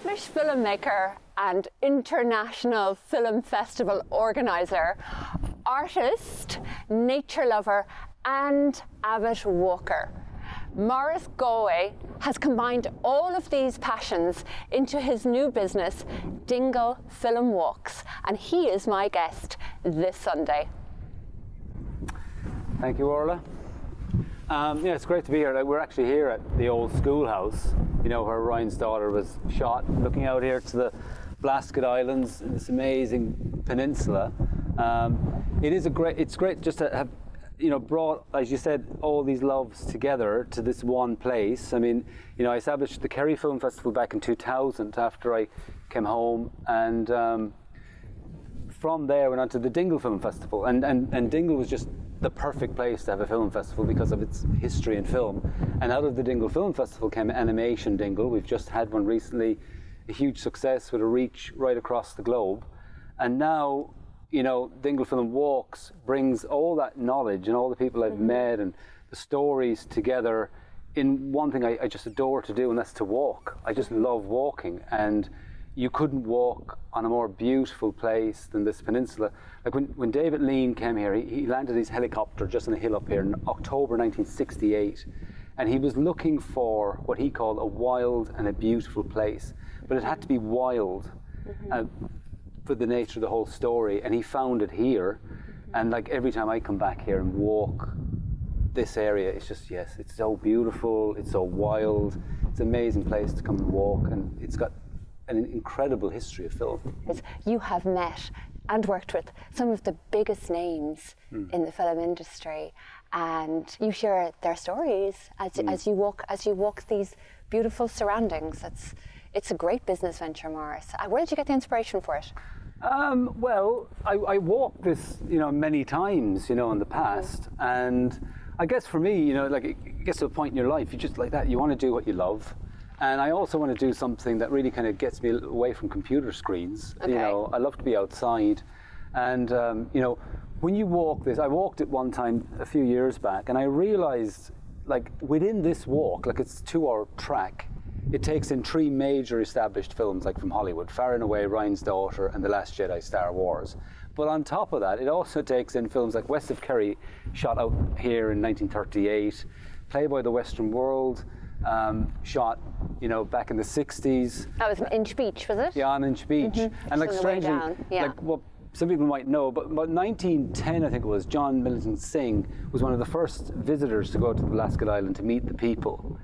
accomplished filmmaker and international film festival organiser, artist, nature lover and avid walker. Maurice Galway has combined all of these passions into his new business, Dingle Film Walks, and he is my guest this Sunday. Thank you, Orla. Yeah, it's great to be here. We're actually here at the old schoolhouse, you know, where Ryan's daughter was shot, looking out here to the Last Jedi Islands in this amazing peninsula. It's great just to have, you know, brought, as you said, all these loves together to this one place. I mean, you know, I established the Kerry Film Festival back in 2000 after I came home, and from there went on to the Dingle Film Festival, and Dingle was just the perfect place to have a film festival because of its history in film. And out of the Dingle Film Festival came Animation Dingle. We've just had one recently, a huge success with a reach right across the globe. And now, you know, Dingle Film Walks brings all that knowledge and all the people I've met and the stories together in one thing I just adore to do, and that's to walk. I just love walking, and you couldn't walk on a more beautiful place than this peninsula. Like when David Lean came here, he landed his helicopter just on a hill up here in October 1968, and he was looking for what he called a wild and a beautiful place, but it had to be wild for the nature of the whole story, and he found it here. And like every time I come back here and walk this area, it's just, yes, it's so beautiful, it's so wild, it's an amazing place to come and walk, and it's got an incredible history of film. You have met and worked with some of the biggest names in the film industry, and you share their stories as you walk these beautiful surroundings. It's a great business venture, Maurice. Where did you get the inspiration for it? Well, I walked this, you know, many times, you know, in the past, and I guess for me, you know, like it gets to a point in your life, you just like that, you want to do what you love. And I also want to do something that really kind of gets me away from computer screens. Okay. You know, I love to be outside. And, you know, when you walk this, I walked it one time a few years back, and I realized, like, within this walk, like it's a 2-hour track, it takes in 3 major established films, like from Hollywood, Far and Away, Ryan's Daughter, and The Last Jedi, Star Wars. But on top of that, it also takes in films like West of Kerry, shot out here in 1938, Playboy the Western World, shot, you know, back in the 60s. That was on Inch Beach, was it? Yeah, on Inch Beach. And like strangely, like what some people might know, but about 1910, I think it was, John Milton Singh was one of the first visitors to go to the Lascaux Island to meet the people.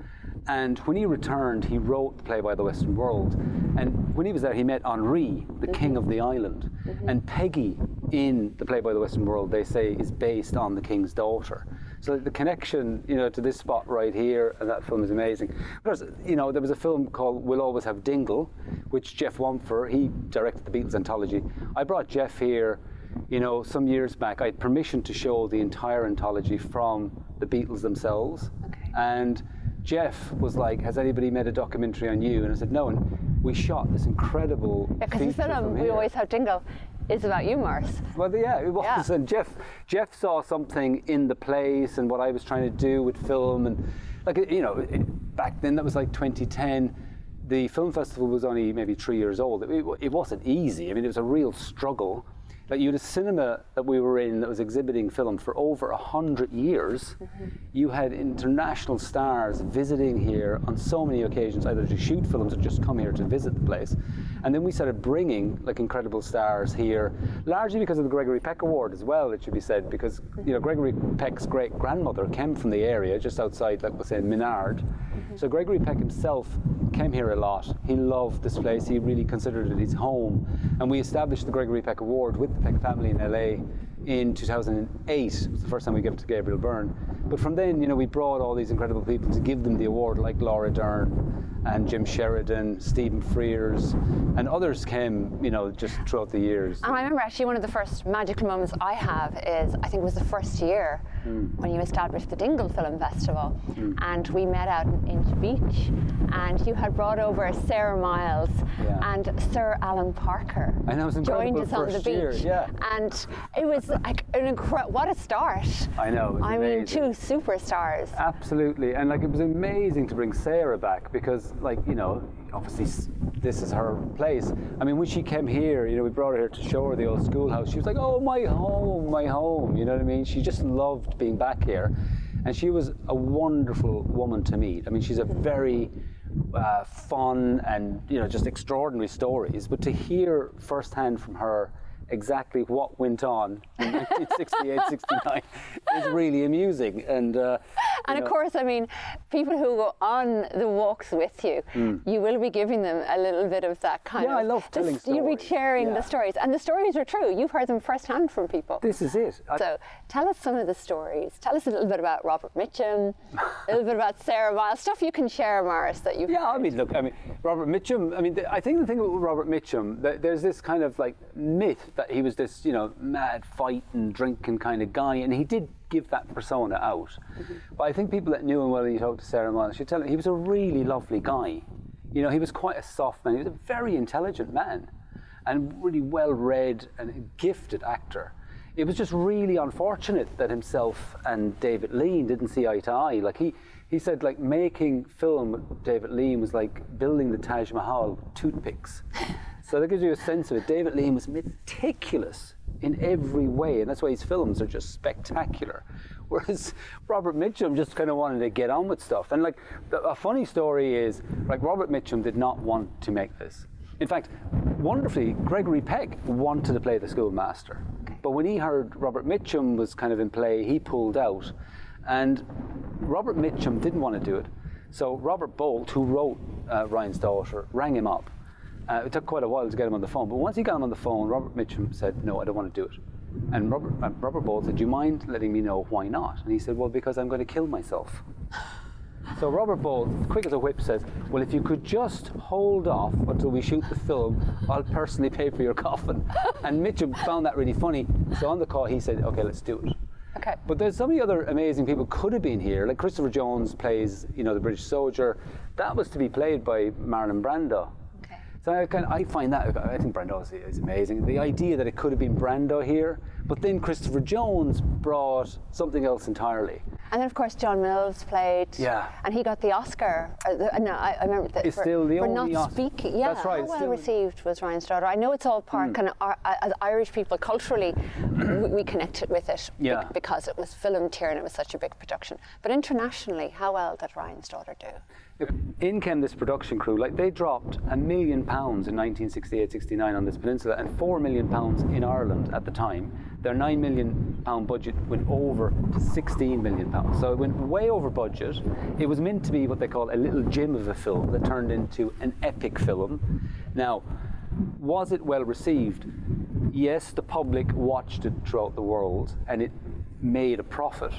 And when he returned, he wrote the Playboy the Western World. And when he was there, he met Henri, the king of the island. And Peggy in the Playboy the Western World, they say, is based on the king's daughter. So the connection, you know, to this spot right here, and that film is amazing. Because, you know, there was a film called We'll Always Have Dingle, which Jeff Wamfer, he directed the Beatles anthology. I brought Jeff here, you know, some years back. I had permission to show the entire anthology from the Beatles themselves. Okay. And Jeff was like, has anybody made a documentary on you? And I said, no, and we shot this incredible because the film We Always Have Dingle is about you, Maurice. Well, yeah, it was. Yeah. And Jeff saw something in the place and what I was trying to do with film. And like, you know, back then, that was like 2010. The film festival was only maybe 3 years old. It wasn't easy. I mean, it was a real struggle. Like, you had a cinema that we were in that was exhibiting film for over 100 years. You had international stars visiting here on so many occasions, either to shoot films or just come here to visit the place. And then we started bringing like incredible stars here, largely because of the Gregory Peck Award as well, it should be said, because you know Gregory Peck's great-grandmother came from the area, just outside, like we'll say, Minard. So Gregory Peck himself came here a lot. He loved this place. He really considered it his home. And we established the Gregory Peck Award with the Peck family in LA in 2008. It was the first time we gave it to Gabriel Byrne. But from then, you know, we brought all these incredible people to give them the award, like Laura Dern and Jim Sheridan, Stephen Frears, and others came, you know, just throughout the years. And I remember actually one of the first magical moments I have is, I think it was the first year when you established the Dingle Film Festival, and we met out in Inch Beach, and you had brought over Sarah Miles and Sir Alan Parker. I know, it was incredible. Joined us on the beach, and it was like an what a start! I know. I mean, 2 superstars. Absolutely, and like it was amazing to bring Sarah back because like, you know, obviously this is her place. I mean, when she came here, you know, we brought her here to show her the old schoolhouse. She was like, oh, my home, you know what I mean? She just loved being back here. And she was a wonderful woman to meet. I mean, she's a very fun and, you know, just extraordinary stories. But to hear firsthand from her exactly what went on in 1968, 69 is really amusing. And of course, I mean, people who go on the walks with you, you will be giving them a little bit of that kind of... Yeah, I love telling stories. You'll be sharing the stories. And the stories are true. You've heard them firsthand from people. This is it. So tell us some of the stories. Tell us a little bit about Robert Mitchum, a little bit about Sarah Miles, stuff you can share, Maurice, that you've heard. I mean, look, I mean, Robert Mitchum, I mean, I think the thing about Robert Mitchum, there's this kind of like myth that he was this, you know, mad fighting, drinking kind of guy, and he did give that persona out. But I think people that knew him well, when you talk to Sarah Miles, she'd tell him he was a really lovely guy. You know, he was quite a soft man. He was a very intelligent man and really well-read and a gifted actor. It was just really unfortunate that himself and David Lean didn't see eye to eye. Like he said, like, making film with David Lean was like building the Taj Mahal with toothpicks. So that gives you a sense of it. David Lean was meticulous in every way, and that's why his films are just spectacular. Whereas Robert Mitchum just kind of wanted to get on with stuff. And like, a funny story is, like, Robert Mitchum did not want to make this. In fact, wonderfully, Gregory Peck wanted to play the schoolmaster. But when he heard Robert Mitchum was kind of in play, he pulled out. And Robert Mitchum didn't want to do it. So Robert Bolt, who wrote Ryan's Daughter, rang him up. It took quite a while to get him on the phone, but once he got him on the phone, Robert Mitchum said, no, I don't want to do it. And Robert Bolt said, do you mind letting me know why not? And he said, well, because I'm going to kill myself. So Robert Bolt, quick as a whip, says, well, if you could just hold off until we shoot the film, I'll personally pay for your coffin. And Mitchum found that really funny. So on the call, he said, okay, let's do it. Okay. But there's so many other amazing people could have been here. Like Christopher Jones plays, you know, the British soldier. That was to be played by Marlon Brando. So I find that, I think Brando is amazing. The idea that it could have been Brando here, but then Christopher Jones brought something else entirely. And then, of course, John Mills played. Yeah. And he got the Oscar. No, I remember that. It's still the for only not speaking. Yeah. That's right. How well received was Ryan's Daughter? I know it's all part kind of, as Irish people, culturally, we connected with it because it was filmed here and it was such a big production. But internationally, how well did Ryan's Daughter do? In came this production crew, like they dropped £1 million in 1968-69 on this peninsula and £4 million in Ireland at the time. Their £9 million budget went over to £16 million. So it went way over budget. It was meant to be what they call a little gem of a film that turned into an epic film. Now, was it well received? Yes, the public watched it throughout the world and it made a profit.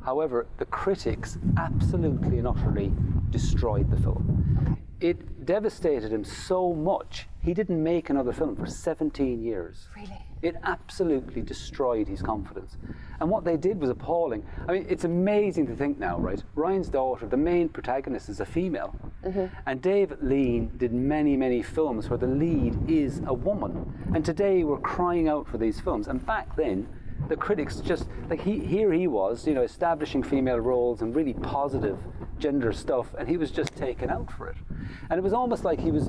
However, the critics absolutely and utterly destroyed the film. It devastated him so much, he didn't make another film for 17 years. Really? It absolutely destroyed his confidence. And what they did was appalling. I mean, it's amazing to think now, right? Ryan's Daughter, the main protagonist, is a female. And David Lean did many, many films where the lead is a woman. And today we're crying out for these films. And back then, the critics just, like, here he was, you know, establishing female roles and really positive gender stuff, and he was just taken out for it. And it was almost like he was,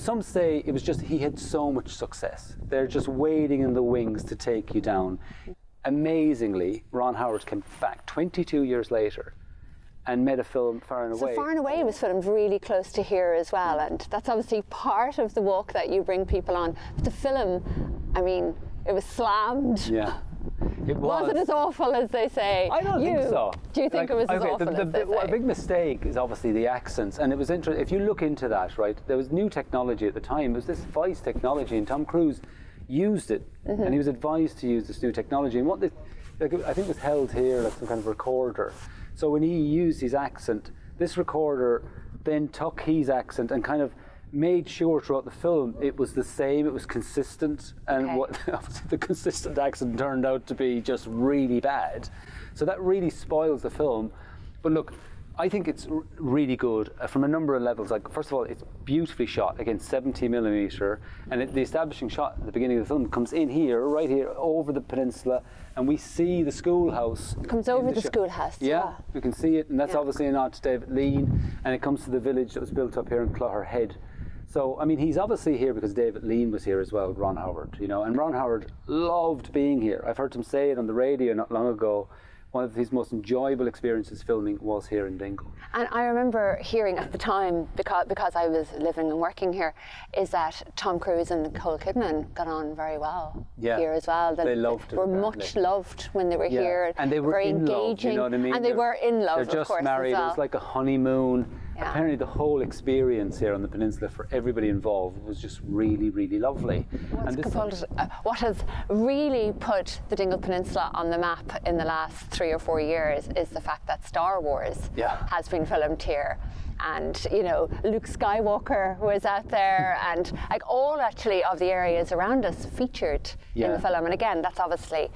some say it was just he had so much success. They're just waiting in the wings to take you down. Amazingly, Ron Howard came back 22 years later and made a film, Far and Away. So Far and Away was filmed really close to here as well, and that's obviously part of the walk that you bring people on. But the film, I mean, it was slammed. Yeah. It was. Was it as awful as they say? I don't think so. Do you think it was as awful as they say? A big mistake is obviously the accents, and it was interesting. If you look into that, right, there was new technology at the time. It was this voice technology, and Tom Cruise used it, and he was advised to use this new technology. And what I think it was held here, like some kind of recorder. So when he used his accent, this recorder then took his accent and kind of made sure throughout the film it was the same, it was consistent, and what obviously the consistent accent turned out to be just really bad. So that really spoils the film. But look, I think it's really good from a number of levels. Like, first of all, it's beautifully shot, again, 70mm, and the establishing shot at the beginning of the film comes in here, right here, over the peninsula, and we see the schoolhouse. It comes over the schoolhouse. Yeah, we can see it, and that's obviously a nod to David Lean, and it comes to the village that was built up here in Clogherhead. So, I mean, he's obviously here because David Lean was here as well, Ron Howard, you know, and Ron Howard loved being here. I've heard him say it on the radio not long ago. One of his most enjoyable experiences filming was here in Dingle. And I remember hearing at the time, because I was living and working here, is that Tom Cruise and Nicole Kidman got on very well here as well. They loved it. Were much loved when they were here. And they were very in engaging. love, you know what I mean? And they were in love, They're just of course, married. as well. It was like a honeymoon. Yeah. Apparently the whole experience here on the peninsula for everybody involved was just really, really lovely. What has really put the Dingle Peninsula on the map in the last 3 or 4 years is the fact that Star Wars has been filmed here. And, you know, Luke Skywalker was out there, and like all actually of the areas around us featured in the film. And again, that's obviously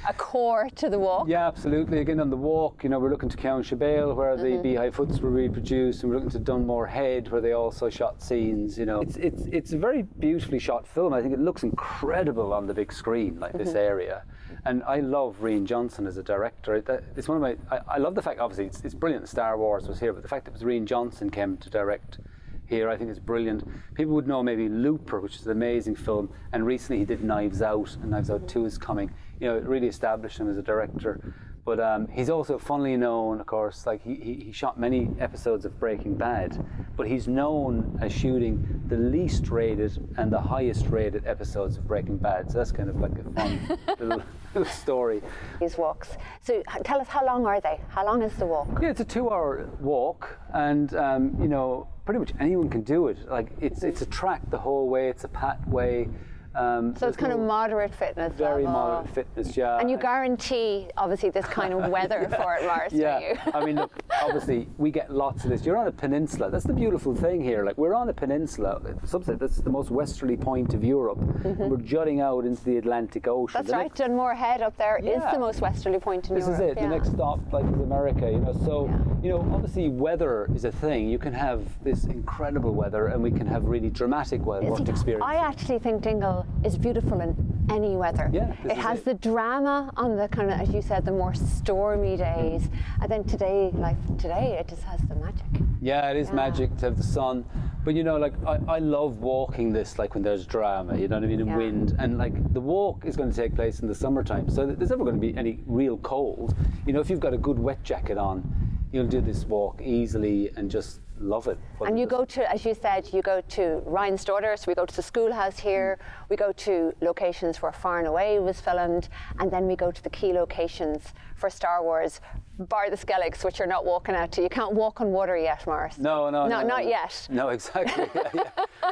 a core to the walk. Yeah, absolutely. Again, on the walk, you know, we're looking to Cowan Shabale, where the Beehive Huts were reproduced, and we're looking to Dunmore Head, where they also shot scenes. You know, it's a very beautifully shot film. I think it looks incredible on the big screen, like this area. And I love Rian Johnson as a director. It's one of my. I love the fact, obviously, it's brilliant that Star Wars was here, but the fact that it was Rian Johnson came to direct here, I think is brilliant. People would know maybe Looper, which is an amazing film, and recently he did Knives Out, and Knives Out 2 is coming. You know, it really established him as a director. But he's also funnily known, of course, like he shot many episodes of Breaking Bad, but he's known as shooting the least rated and the highest rated episodes of Breaking Bad. So that's kind of like a fun little story. These walks. So tell us, how long are they? How long is the walk? Yeah, it's a 2-hour walk, and you know, pretty much anyone can do it. Like it's a track the whole way. It's a pathway. So it's kind of moderate fitness Very level. moderate fitness, yeah. And you guarantee, obviously, this kind of weather for it, Maurice, do you? I mean, look, obviously, we get lots of this. You're on a peninsula. That's the beautiful thing here. Like, we're on a peninsula. Some say that's the most westerly point of Europe. And we're jutting out into the Atlantic Ocean. That's right. Dunmore Head up there is the most westerly point in Europe. This is it. The next stop, like, is America, you know. So, you know, obviously, weather is a thing. You can have this incredible weather, and we can have really dramatic weather experiences. I actually think Dingle is beautiful in any weather. Yeah, it has the drama on the kind of, as you said, the more stormy days, and then today, it just has the magic. Yeah, it is magic to have the sun. But you know, like I love walking this, like when there's drama, you know what I mean, and wind, and like the walk is going to take place in the summertime, so there's never going to be any real cold. You know, if you've got a good wet jacket on, you'll do this walk easily and just love it. And you go to, as you said, you go to Ryan's Daughter, so we go to the schoolhouse here, we go to locations where Far and Away was filmed, and then we go to the key locations for Star Wars, bar the Skelligs, which you're not walking out to. You can't walk on water yet, Maurice. No, not yet. No, exactly.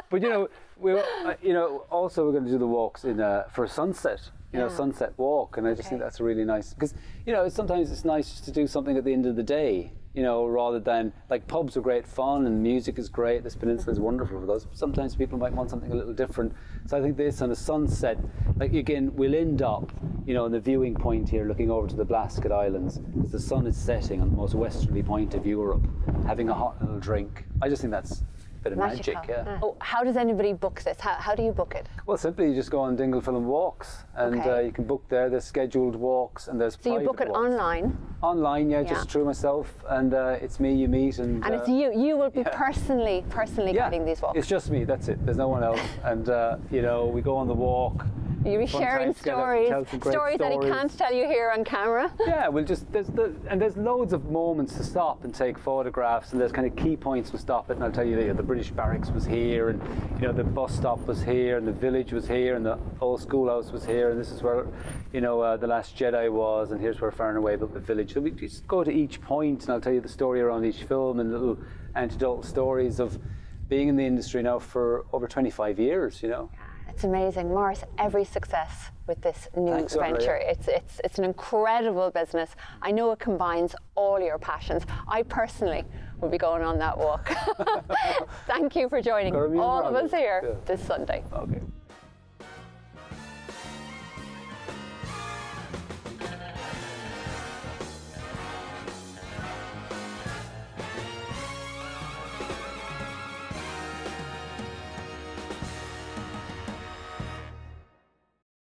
But you know, also we're going to do the walks in for sunset. You know, sunset walk, and I just think that's really nice because you know sometimes it's nice just to do something at the end of the day. You know, rather than, like, pubs are great fun and music is great, this peninsula is wonderful for those. Sometimes people might want something a little different. So I think this on a sunset, like, again, we'll end up, you know, in the viewing point here looking over to the Blasket Islands as the sun is setting on the most westerly point of Europe, having a hot little drink. I just think that's a bit of magic, Oh, how does anybody book this? How do you book it? Well, simply you just go on Dingle Film Walks, and you can book there. There's scheduled walks and there's private walks. So you book it online? Online, just through myself, and it's me you meet. And it's you. You will be personally guiding these walks? It's just me, that's it. There's no one else. And, you know, we go on the walk. You'll be sharing stories that he can't tell you here on camera. Yeah, we'll just, there's loads of moments to stop and take photographs, and there's kind of key points to stop it, and I'll tell you, the British barracks was here, and you know, the bus stop was here, and the village was here, and the old schoolhouse was here, and this is where, you know, the Last Jedi was, and here's where Far and Away built the village. So we just go to each point, and I'll tell you the story around each film, and little anecdotal stories of being in the industry now for over 25 years, you know. It's amazing, Maurice. Every success with this new venture. It's an incredible business. I know it combines all your passions. I personally will be going on that walk. Thank you for joining all of us here this Sunday. Okay.